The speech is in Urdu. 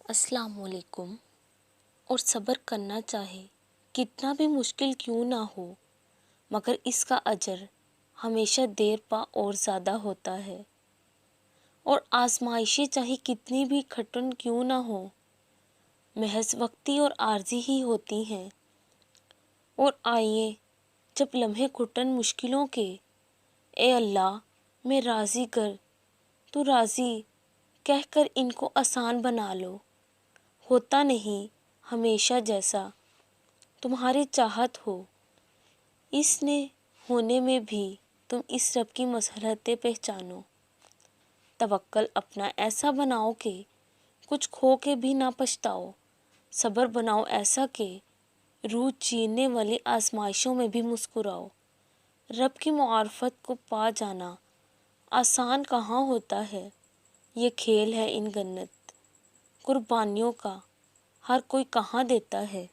السلام علیکم۔ اور صبر کرنا چاہے کتنا بھی مشکل کیوں نہ ہو، مگر اس کا اجر ہمیشہ دیر پا اور زیادہ ہوتا ہے۔ اور آزمائشیں چاہے کتنی بھی کٹھن کیوں نہ ہو، محض وقتی اور عارضی ہی ہوتی ہیں۔ اور آئیے جب لمحے گھٹن مشکلوں کے، اے اللہ میں راضی گر تو راضی کہہ کر ان کو آسان بنا لو۔ ہوتا نہیں ہمیشہ جیسا تمہاری چاہت ہو، اس نے ہونے میں بھی تم اس رب کی مسرتیں پہچانو۔ توکل اپنا ایسا بناؤ کہ کچھ کھو کے بھی نہ پچھتاؤ۔ صبر بناؤ ایسا کہ روح چیرنے والی آزمائشوں میں بھی مسکراؤ۔ رب کی معرفت کو پا جانا آسان کہاں ہوتا ہے، یہ کھیل ہے ان گنت قربانیوں کا ہر کوئی کہاں دیتا ہے۔